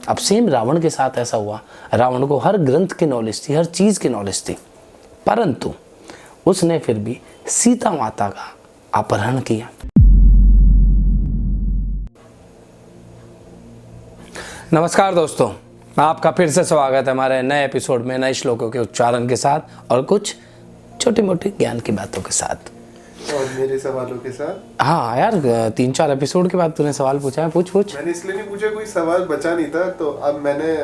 अब सेम रावण के साथ ऐसा हुआ। रावण को हर ग्रंथ की नॉलेज थी, हर चीज की नॉलेज थी, परंतु उसने फिर भी सीता माता का अपहरण किया। नमस्कार दोस्तों, आपका फिर से स्वागत है हमारे नए एपिसोड में, नए श्लोकों के उच्चारण के साथ और कुछ छोटी मोटी ज्ञान की बातों के साथ और मेरे सवालों के साथ। हाँ यार, 3-4 एपिसोड के बाद तूने सवाल पूछा है, पूछ। मैंने इसलिए नहीं पूछा, कोई सवाल बचा नहीं था, तो अब मैंने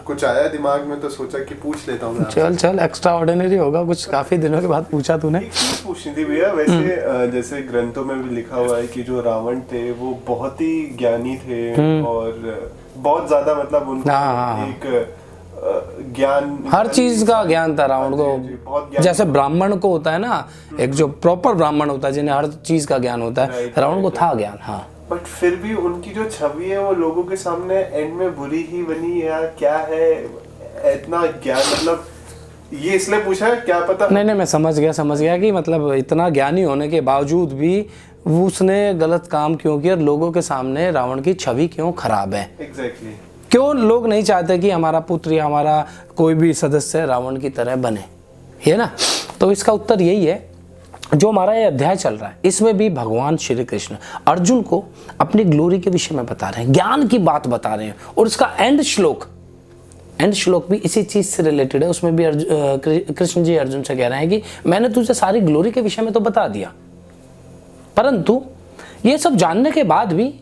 कुछ आया दिमाग में तो सोचा कि पूछ लेता हूँ। चल एक्स्ट्रा ऑर्डिनरी होगा कुछ, काफी दिनों के बाद पूछा तूने। एक चीज पूछनी थी भैया, वैसे जैसे ग्रंथों में भी लिखा हुआ है कि जो रावण थे वो बहुत ही ज्ञानी थे और बहुत ज्यादा मतलब उनको एक ज्ञान, हर चीज का ज्ञान था रावण को। जैसे ब्राह्मण को होता है ना, एक जो प्रॉपर ब्राह्मण होता है जिन्हें हर चीज का ज्ञान होता है, रावण को था ज्ञान। हाँ, बट फिर भी उनकी जो छवि है वो लोगों के सामने एंड में बुरी ही बनी, या क्या है इतना ज्ञान, मतलब ये इसलिए पूछा है, क्या पता। नहीं, मैं समझ गया कि मतलब इतना ज्ञानी होने के बावजूद भी उसने गलत काम क्यों किया, लोगों के सामने रावण की छवि क्यों खराब है। एग्जैक्टली। क्यों लोग नहीं चाहते कि हमारा पुत्र या हमारा कोई भी सदस्य रावण की तरह बने, है ना। तो इसका उत्तर यही है। जो हमारा ये अध्याय चल रहा है, इसमें भी भगवान श्री कृष्ण अर्जुन को अपनी ग्लोरी के विषय में बता रहे हैं, ज्ञान की बात बता रहे हैं। और इसका एंड श्लोक भी इसी चीज से रिलेटेड है। उसमें भी कृष्ण जी अर्जुन से कह रहे हैं कि मैंने तुझे सारी ग्लोरी के विषय में तो बता दिया, परंतु ये सब जानने के बाद भी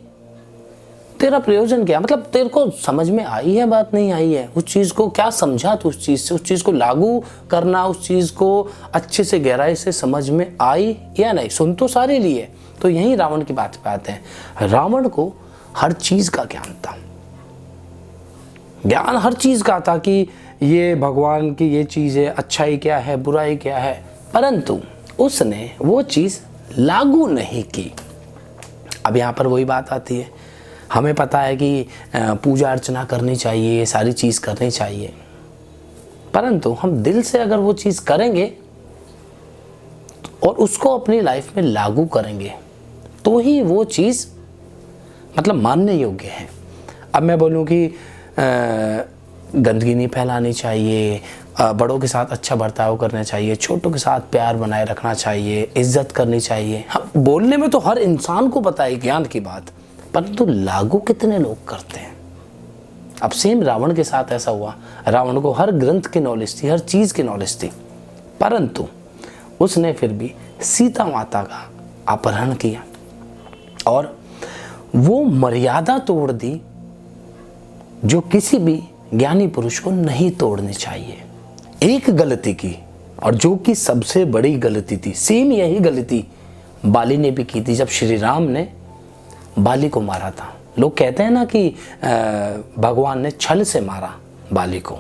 तेरा प्रयोजन क्या, मतलब तेरे को समझ में आई है बात, नहीं आई है, उस चीज को क्या समझा तू, उस चीज से, उस चीज को लागू करना, उस चीज को अच्छे से गहराई से समझ में आई या नहीं। सुन तो सारे लिए। तो यही रावण की बात पे आते हैं। रावण को हर चीज का ज्ञान था, ज्ञान हर चीज का था कि ये भगवान की ये चीज है, अच्छाई क्या है, बुराई क्या है, परंतु उसने वो चीज लागू नहीं की। अब यहाँ पर वही बात आती है, हमें पता है कि पूजा अर्चना करनी चाहिए, ये सारी चीज़ करनी चाहिए, परंतु हम दिल से अगर वो चीज़ करेंगे और उसको अपनी लाइफ में लागू करेंगे तो ही वो चीज़ मतलब मानने योग्य है। अब मैं बोलूँ कि गंदगी नहीं फैलानी चाहिए, बड़ों के साथ अच्छा बर्ताव करना चाहिए, छोटों के साथ प्यार बनाए रखना चाहिए, इज्जत करनी चाहिए। हाँ, बोलने में तो हर इंसान को पता है ज्ञान की बात, परंतु लागू कितने लोग करते हैं। अब सेम रावण के साथ ऐसा हुआ। रावण को हर ग्रंथ की नॉलेज थी, हर चीज की नॉलेज थी, परंतु उसने फिर भी सीता माता का अपहरण किया और वो मर्यादा तोड़ दी जो किसी भी ज्ञानी पुरुष को नहीं तोड़नी चाहिए। एक गलती की, और जो कि सबसे बड़ी गलती थी। सेम यही गलती बाली ने भी की थी जब श्री राम ने बाली को मारा था। लोग कहते हैं ना कि भगवान ने छल से मारा बाली को,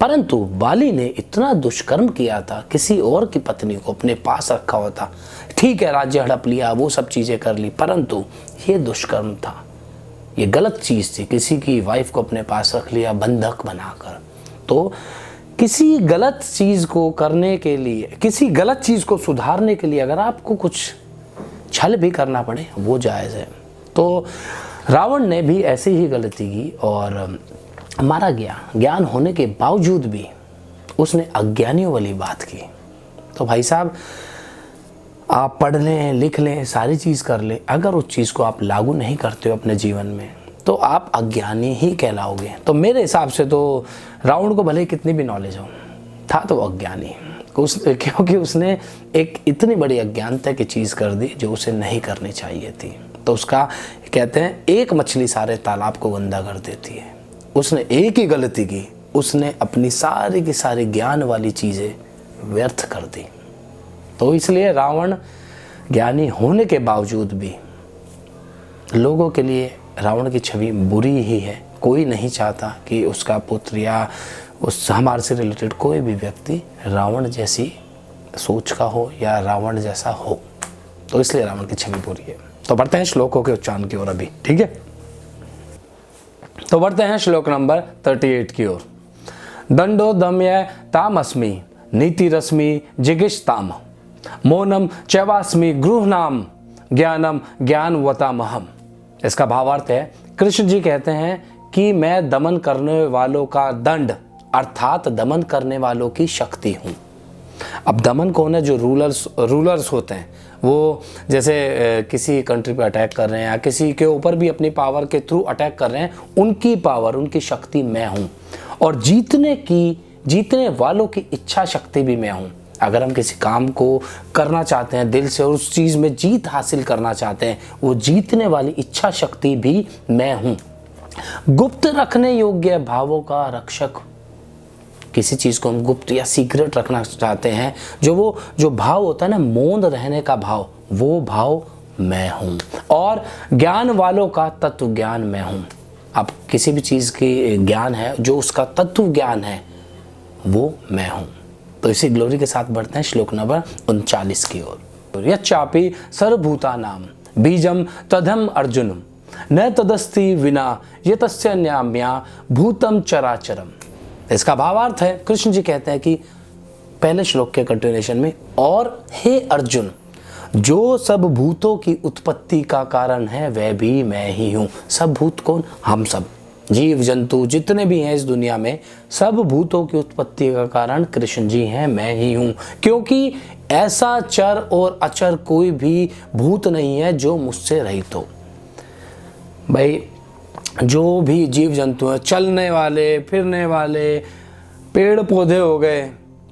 परंतु बाली ने इतना दुष्कर्म किया था, किसी और की पत्नी को अपने पास रखा हुआ था। ठीक है, राज्य हड़प लिया, वो सब चीजें कर ली, परंतु ये दुष्कर्म था, ये गलत चीज थी। किसी की वाइफ को अपने पास रख लिया बंधक बनाकर। तो किसी गलत चीज को करने के लिए, किसी गलत चीज को सुधारने के लिए अगर आपको कुछ छल भी करना पड़े, वो जायज है। तो रावण ने भी ऐसी ही गलती की और मारा गया। ज्ञान होने के बावजूद भी उसने अज्ञानियों वाली बात की। तो भाई साहब, आप पढ़ लें, लिख लें, सारी चीज़ कर लें, अगर उस चीज़ को आप लागू नहीं करते हो अपने जीवन में तो आप अज्ञानी ही कहलाओगे। तो मेरे हिसाब से तो रावण को भले कितनी भी नॉलेज हो, था तो अज्ञानी, क्योंकि उसने एक इतनी बड़ी अज्ञानता की चीज़ कर दी जो उसे नहीं करनी चाहिए थी। तो उसका कहते हैं एक मछली सारे तालाब को गंदा कर देती है। उसने एक ही गलती की, उसने अपनी सारी की सारी ज्ञान वाली चीज़ें व्यर्थ कर दी। तो इसलिए रावण ज्ञानी होने के बावजूद भी लोगों के लिए रावण की छवि बुरी ही है। कोई नहीं चाहता कि उसका पुत्र या उस हमारे से रिलेटेड कोई भी व्यक्ति रावण जैसी सोच का हो या रावण जैसा हो। तो इसलिए रावण की छवि बुरी है। तो बढ़ते हैं श्लोकों के उच्चारण की ओर अभी, ठीक है। तो बढ़ते हैं श्लोक नंबर 38 की ओर। दंडो दम्य तामस्मि नीतिरस्मि जिगिष्ताम मौनम चैवास्मि गृह्णाम ज्ञानम ज्ञानवतामहम। इसका भावार्थ है, कृष्ण जी कहते हैं कि मैं दमन करने वालों का दंड अर्थात दमन करने वालों की शक्ति हूँ। अब दमन कौन है? जो रूलर्स होते हैं, वो जैसे किसी कंट्री पे अटैक कर रहे हैं या किसी के ऊपर भी अपनी पावर के थ्रू अटैक कर रहे हैं, उनकी पावर, उनकी शक्ति मैं हूँ। और जीतने वालों की इच्छा शक्ति भी मैं हूँ। अगर हम किसी काम को करना चाहते हैं दिल से और उस चीज़ में जीत हासिल करना चाहते हैं, वो जीतने वाली इच्छा शक्ति भी मैं हूँ। गुप्त रखने योग्य भावों का रक्षक। किसी चीज़ को हम गुप्त या सीक्रेट रखना चाहते हैं, जो भाव होता है ना, मौन रहने का भाव, वो भाव मैं हूँ। और ज्ञान वालों का तत्व ज्ञान मैं हूँ। अब किसी भी चीज़ की ज्ञान है, जो उसका तत्व ज्ञान है, वो मैं हूँ। तो इसी ग्लोरी के साथ बढ़ते हैं श्लोक नंबर 39 की ओर। यच्चापि सर्वभूतानां बीजम तदहम अर्जुन न तदस्ति विना यतस्य न्याम्या भूतम चराचरम। इसका भावार्थ है, कृष्ण जी कहते हैं कि पहले श्लोक के कंटिन्यूएशन में, और हे अर्जुन, जो सब भूतों की उत्पत्ति का कारण है वह भी मैं ही हूँ। सब भूत कौन? हम सब जीव जंतु जितने भी हैं इस दुनिया में, सब भूतों की उत्पत्ति का कारण कृष्ण जी हैं, मैं ही हूँ। क्योंकि ऐसा चर और अचर कोई भी भूत नहीं है जो मुझसे रहित हो। भाई, जो भी जीव जंतु हैं, चलने वाले, फिरने वाले, पेड़ पौधे हो गए,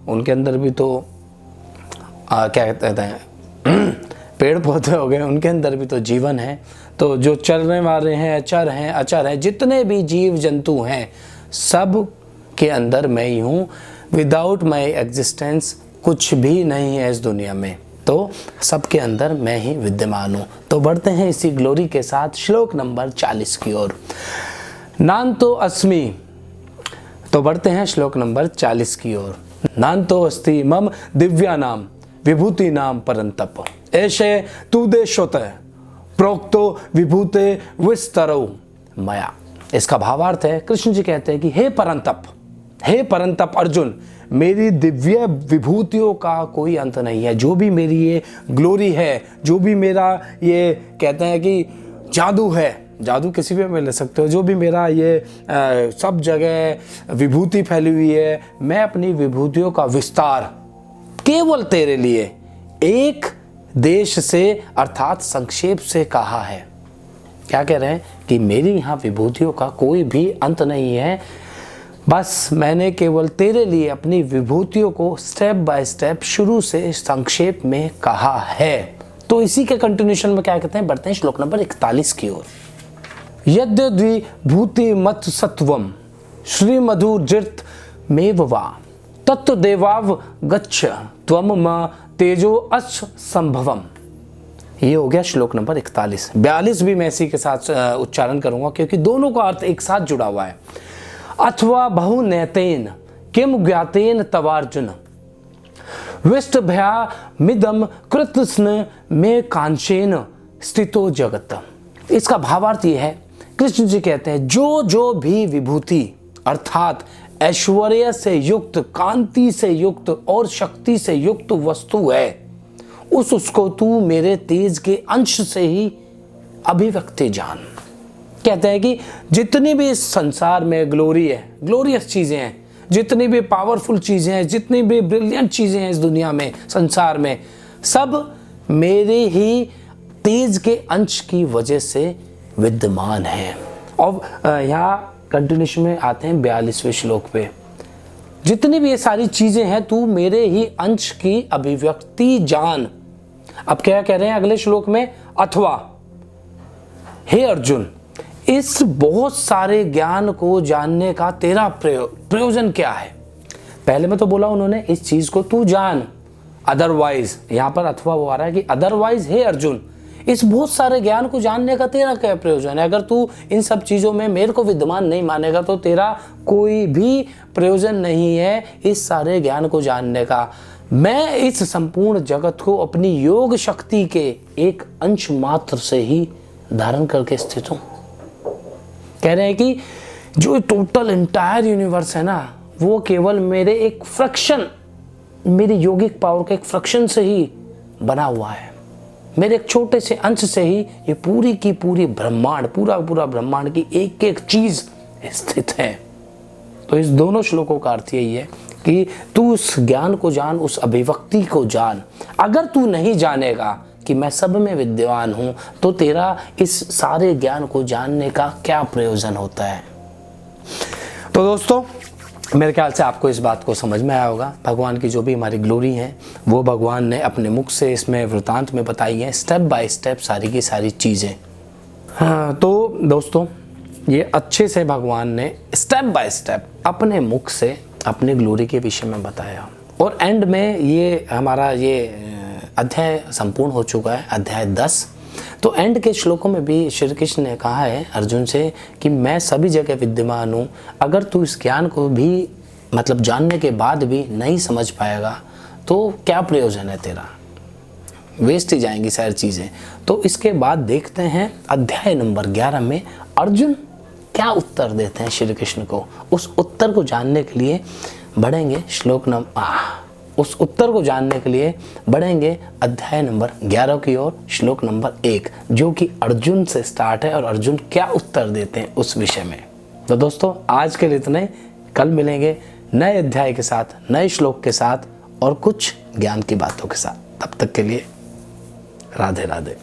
उनके अंदर भी तो क्या कहते हैं पेड़ पौधे हो गए, उनके अंदर भी तो जीवन है। तो जो चलने वाले हैं, चर हैं, अचर हैं, जितने भी जीव जंतु हैं, सब के अंदर मैं ही हूँ। विदाउट माई एग्जिस्टेंस कुछ भी नहीं है इस दुनिया में, तो सबके अंदर मैं ही विद्यमान हूँ। तो बढ़ते हैं इसी ग्लोरी के साथ श्लोक नंबर 40 की ओर। नान्तो अस्मि। तो बढ़ते हैं श्लोक नंबर 40 की ओर। नान्तो अस्ति मम दिव्यानाम विभूतिनाम परंतप ऐशे तु देशोतः प्रोक्तो विभूते विस्तरौ मया। इसका भावार्थ है, कृष्ण जी कहते हैं कि हे परंतप अर्जुन, मेरी दिव्य विभूतियों का कोई अंत नहीं है। जो भी मेरी ये ग्लोरी है, जो भी मेरा ये कहते हैं कि जादू है, जादू किसी भी में ले सकते हो, जो भी मेरा ये सब जगह विभूति फैली हुई है, मैं अपनी विभूतियों का विस्तार केवल तेरे लिए एक देश से अर्थात संक्षेप से कहा है। क्या कह रहे हैं कि मेरी यहाँ विभूतियों का कोई भी अंत नहीं है, बस मैंने केवल तेरे लिए अपनी विभूतियों को स्टेप बाय स्टेप शुरू से संक्षेप में कहा है। तो इसी के कंटिन्यूशन में क्या कहते हैं, बढ़ते हैं श्लोक नंबर 41 की ओर। यद्यद्वि भूति मत सत्वम श्री मधुर्जित मेववा तत्व देवाव गच्छ त्वम म तेजो अच्छ संभवम। ये हो गया श्लोक नंबर 41। 42 भी मैं इसी के साथ उच्चारण करूंगा क्योंकि दोनों का अर्थ एक साथ जुड़ा हुआ है। अथवा बहु नैतेन किम ज्ञातेन तवार्जुन विष्ट भया मिदम कृतस्न में कांचेन स्थितो जगत। इसका भावार्थ ये है, कृष्ण जी कहते हैं जो भी विभूति अर्थात ऐश्वर्य से युक्त, कांति से युक्त और शक्ति से युक्त वस्तु है, उसको तू मेरे तेज के अंश से ही अभिव्यक्ति जान। कहते हैं कि जितनी भी इस संसार में ग्लोरी है, ग्लोरियस चीजें हैं, जितनी भी पावरफुल चीजें हैं, जितनी भी ब्रिलियंट चीजें हैं इस दुनिया में, संसार में, सब मेरे ही तेज के अंश की वजह से विद्यमान है। और यहाँ कंटिन्यूशन में आते हैं 42वें श्लोक पे। जितनी भी ये सारी चीजें हैं, तू मेरे ही अंश की अभिव्यक्ति जान। अब क्या कह रहे हैं अगले श्लोक में, अथवा हे अर्जुन, इस बहुत सारे ज्ञान को जानने का तेरा प्रयोजन क्या है। पहले में तो बोला उन्होंने इस चीज को तू जान, अदरवाइज, यहां पर अथवा वो आ रहा है कि अदरवाइज हे अर्जुन, इस बहुत सारे ज्ञान को जानने का तेरा क्या प्रयोजन है। अगर तू इन सब चीजों में मेरे को विद्यमान नहीं मानेगा तो तेरा कोई भी प्रयोजन नहीं है इस सारे ज्ञान को जानने का। मैं इस संपूर्ण जगत को अपनी योग शक्ति के एक अंश मात्र से ही धारण करके स्थित हूं। कह रहे हैं कि जो टोटल एंटायर यूनिवर्स है ना, वो केवल मेरे एक फ्रैक्शन, मेरी योगिक पावर के एक फ्रैक्शन से ही बना हुआ है। मेरे एक छोटे से अंश से ही ये पूरी की पूरी ब्रह्मांड, पूरा ब्रह्मांड की एक एक चीज स्थित है। तो इस दोनों श्लोकों का अर्थ यही है कि तू उस ज्ञान को जान, उस अभिव्यक्ति को जान। अगर तू नहीं जानेगा कि मैं सब में विद्यमान हूं, तो तेरा इस सारे ज्ञान को जानने का क्या प्रयोजन होता है। तो दोस्तों, मेरे ख्याल से आपको इस बात को समझ में आया होगा। भगवान की जो भी हमारी ग्लोरी है वो भगवान ने अपने मुख से इसमें वृतांत में बताई है, स्टेप बाय स्टेप सारी की सारी चीज़ें। हाँ, तो दोस्तों, ये अच्छे से भगवान ने स्टेप बाय स्टेप अपने मुख से अपने ग्लोरी के विषय में बताया। और एंड में ये हमारा ये अध्याय संपूर्ण हो चुका है, अध्याय 10। तो एंड के श्लोकों में भी श्री कृष्ण ने कहा है अर्जुन से कि मैं सभी जगह विद्यमान हूँ। अगर तू इस ज्ञान को भी मतलब जानने के बाद भी नहीं समझ पाएगा तो क्या प्रयोजन है तेरा, वेस्ट ही जाएंगी सारी चीज़ें। तो इसके बाद देखते हैं अध्याय नंबर 11 में अर्जुन क्या उत्तर देते हैं श्री कृष्ण को। उस उत्तर को जानने के लिए बढ़ेंगे उस उत्तर को जानने के लिए बढ़ेंगे अध्याय नंबर 11 की ओर, श्लोक नंबर 1, जो कि अर्जुन से स्टार्ट है और अर्जुन क्या उत्तर देते हैं उस विषय में। तो दोस्तों, आज के लिए इतना ही। कल मिलेंगे नए अध्याय के साथ, नए श्लोक के साथ और कुछ ज्ञान की बातों के साथ। तब तक के लिए राधे राधे।